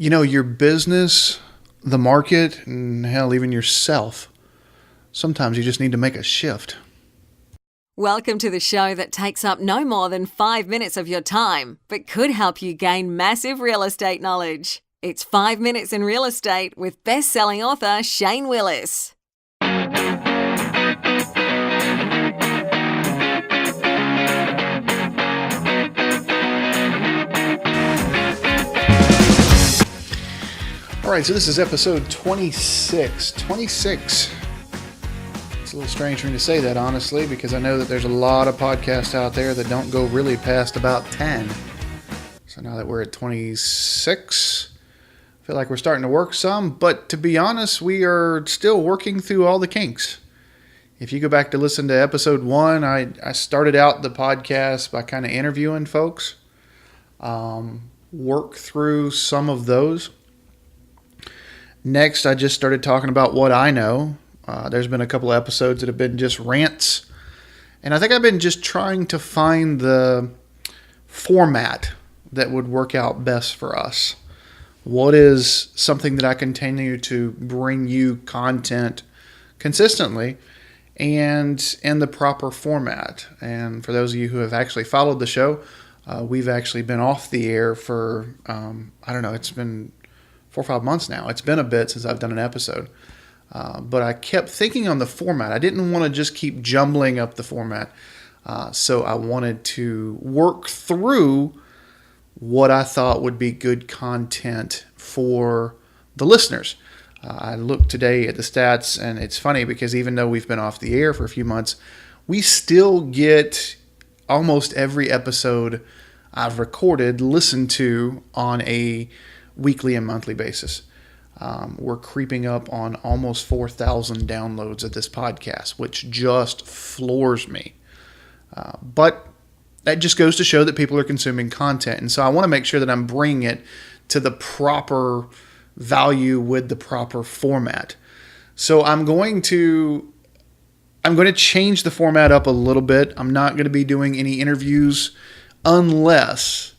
Your business, the market, and hell, even yourself, sometimes you just need to make a shift. Welcome to the show that takes up no more than 5 minutes of your time, but could help you gain massive real estate knowledge. It's 5 Minutes in Real Estate with best-selling author Shane Willis. All right, so this is episode 26. 26. It's a little strange for me to say that, honestly, because I know that there's a lot of podcasts out there that don't go really past about 10. So now that we're at 26, I feel like we're starting to work some. But to be honest, we are still working through all the kinks. If you go back to listen to episode 1, I started out the podcast by kind of interviewing folks. Work through some of those. Next, I just started talking about what I know. There's been a couple of episodes that have been just rants. And I think I've been just trying to find the format that would work out best for us. What is something that I continue to bring you content consistently and in the proper format? And for those of you who have actually followed the show, we've actually been off the air for, it's been 4 or 5 months now. It's been a bit since I've done an episode. But I kept thinking on the format. I didn't want to just keep jumbling up the format. So I wanted to work through what I thought would be good content for the listeners. I looked today at the stats, and it's funny because even though we've been off the air for a few months, we still get almost every episode I've recorded listened to on a weekly and monthly basis. We're creeping up on almost 4,000 downloads of this podcast, which just floors me. But that just goes to show that people are consuming content. And so I want to make sure that I'm bringing it to the proper value with the proper format. So I'm going to change the format up a little bit. I'm not going to be doing any interviews unless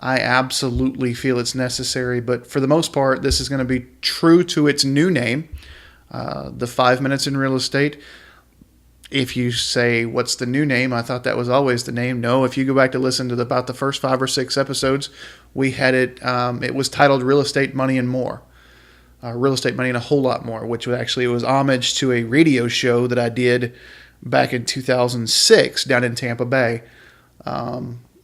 I absolutely feel it's necessary, but for the most part, this is going to be true to its new name, the 5 Minutes in Real Estate. If you say, what's the new name? I thought that was always the name. No, if you go back to listen to about the first 5 or 6 episodes, we had it, it was titled Real Estate, Money, and More. Real Estate, Money, and a Whole Lot More, which was homage to a radio show that I did back in 2006 down in Tampa Bay.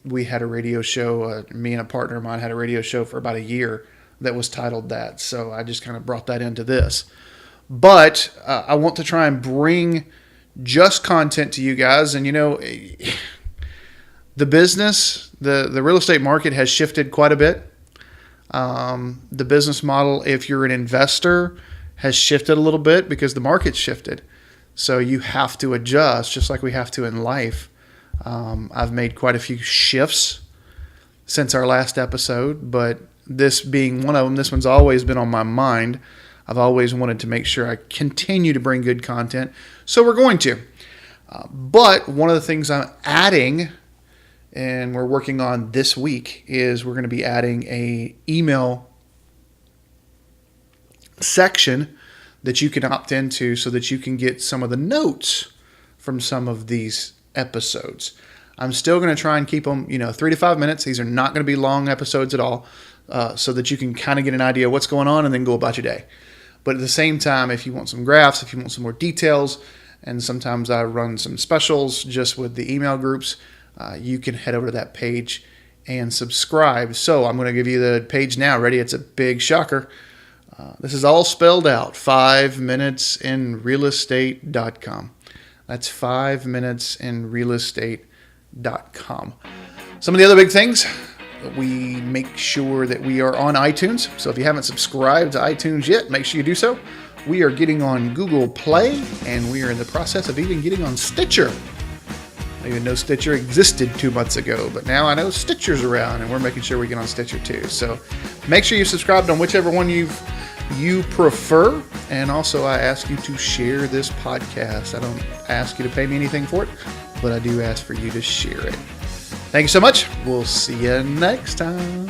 We had a radio show, me and a partner of mine had a radio show for about a year that was titled that. So I just kind of brought that into this. But I want to try and bring just content to you guys. And, the business, the real estate market has shifted quite a bit. The business model, if you're an investor, has shifted a little bit because the market's shifted. So you have to adjust just like we have to in life. I've made quite a few shifts since our last episode, but this being one of them, this one's always been on my mind. I've always wanted to make sure I continue to bring good content, so we're going to. But one of the things I'm adding, and we're working on this week, is we're going to be adding a email section that you can opt into so that you can get some of the notes from some of these episodes. I'm still going to try and keep them, 3 to 5 minutes. These are not going to be long episodes at all, so that you can kind of get an idea of what's going on and then go about your day. But at the same time, if you want some graphs, if you want some more details, and sometimes I run some specials just with the email groups, you can head over to that page and subscribe. So I'm going to give you the page now. Ready? It's a big shocker. This is all spelled out, 5minutesinrealestate.com. That's 5minutesinrealestate.com. Some of the other big things, we make sure that we are on iTunes. So if you haven't subscribed to iTunes yet, make sure you do so. We are getting on Google Play, and we are in the process of even getting on Stitcher. I didn't even know Stitcher existed 2 months ago, but now I know Stitcher's around, and we're making sure we get on Stitcher too. So make sure you subscribed on whichever one you prefer. And also, I ask you to share this podcast. I don't ask you to pay me anything for it, but I do ask for you to share it. Thank you so much. We'll see you next time.